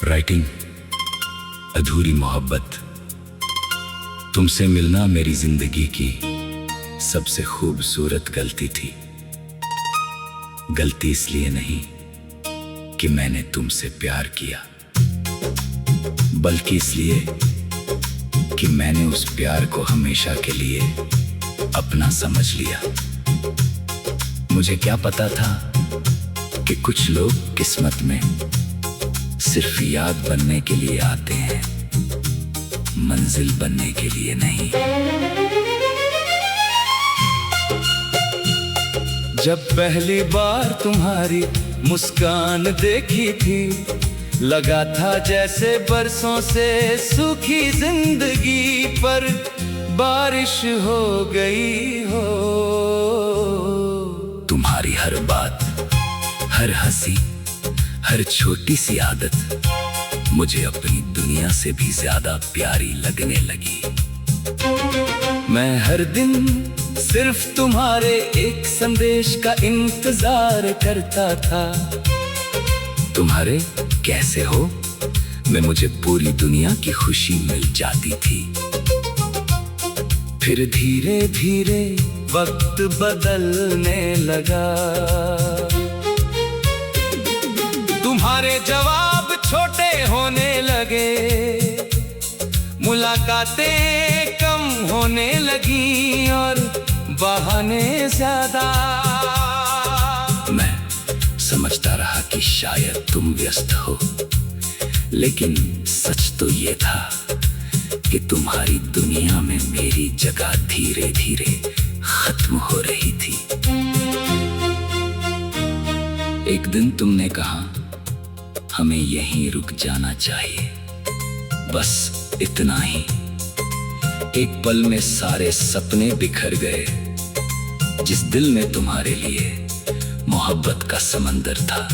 Writing अधूरी मोहब्बत। तुमसे मिलना मेरी जिंदगी की सबसे खूबसूरत गलती थी। गलती इसलिए नहीं कि मैंने तुमसे प्यार किया, बल्कि इसलिए कि मैंने उस प्यार को हमेशा के लिए अपना समझ लिया। मुझे क्या पता था कि कुछ लोग किस्मत में सिर्फ याद बनने के लिए आते हैं, मंजिल बनने के लिए नहीं। जब पहली बार तुम्हारी मुस्कान देखी थी, लगा था जैसे बरसों से सूखी जिंदगी पर बारिश हो गई हो। तुम्हारी हर बात, हर हंसी, हर छोटी सी आदत मुझे अपनी दुनिया से भी ज्यादा प्यारी लगने लगी। मैं हर दिन सिर्फ तुम्हारे एक संदेश का इंतजार करता था। तुम्हारे कैसे हो में मुझे पूरी दुनिया की खुशी मिल जाती थी। फिर धीरे धीरे वक्त बदलने लगा, तुम्हारे जवाब छोटे होने लगे, मुलाकातें कम होने लगी और बहाने ज्यादा। मैं समझता रहा कि शायद तुम व्यस्त हो, लेकिन सच तो ये था कि तुम्हारी दुनिया में मेरी जगह धीरे धीरे खत्म हो रही थी। एक दिन तुमने कहा हमें यहीं रुक जाना चाहिए, बस इतना ही। एक पल में सारे सपने बिखर गए। जिस दिल में तुम्हारे लिए मोहब्बत का समंदर था,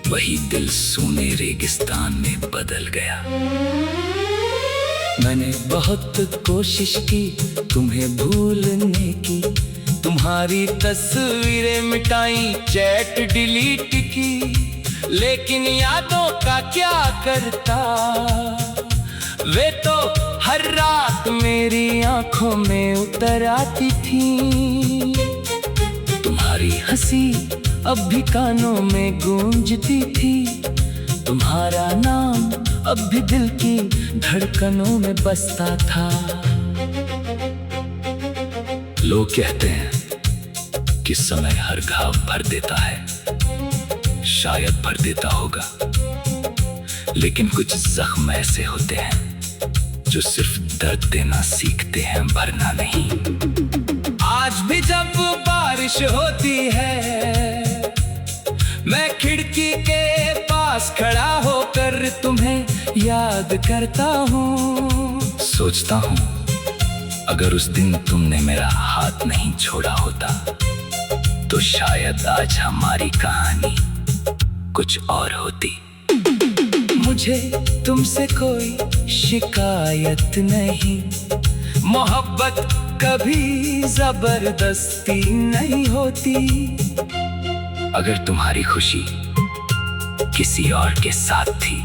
वही दिल सूने रेगिस्तान में बदल गया। मैंने बहुत कोशिश की तुम्हें भूलने की, तुम्हारी तस्वीरें मिटाई, चैट डिलीट की, लेकिन यादों का क्या करता। वे तो हर रात मेरी आंखों में उतर आती थी। तुम्हारी हंसी अब भी कानों में गूंजती थी, तुम्हारा नाम अब भी दिल की धड़कनों में बसता था। लोग कहते हैं कि समय हर घाव भर देता है, शायद भर देता होगा, लेकिन कुछ जख्म ऐसे होते हैं जो सिर्फ दर्द देना सीखते हैं, भरना नहीं। आज भी जब बारिश होती है, मैं खिड़की के पास खड़ा होकर तुम्हें याद करता हूँ। सोचता हूँ अगर उस दिन तुमने मेरा हाथ नहीं छोड़ा होता, तो शायद आज हमारी कहानी कुछ और होती। मुझे तुमसे कोई शिकायत नहीं, मोहब्बत कभी जबरदस्ती नहीं होती। अगर तुम्हारी खुशी किसी और के साथ थी,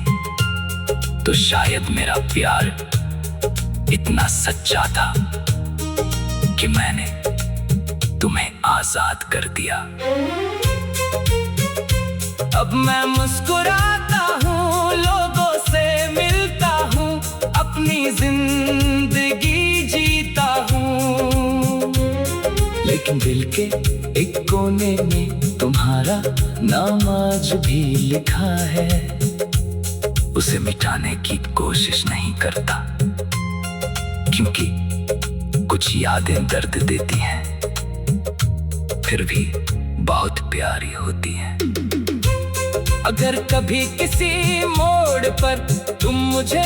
तो शायद मेरा प्यार इतना सच्चा था कि मैंने तुम्हें आजाद कर दिया। अब मैं मुस्कुराता हूँ, लोगों से मिलता हूँ, अपनी जिंदगी जीता हूँ, लेकिन दिल के एक कोने में तुम्हारा नाम आज भी लिखा है। उसे मिटाने की कोशिश नहीं करता, क्योंकि कुछ यादें दर्द देती हैं, फिर भी बहुत प्यारी होती हैं। अगर कभी किसी मोड़ पर तुम मुझे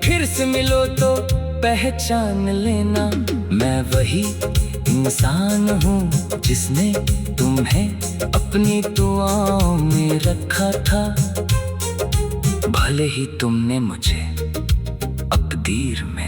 फिर से मिलो, तो पहचान लेना मैं वही इंसान हूँ जिसने तुम्हें अपनी दुआओं में रखा था। भले ही तुमने मुझे तकदीर में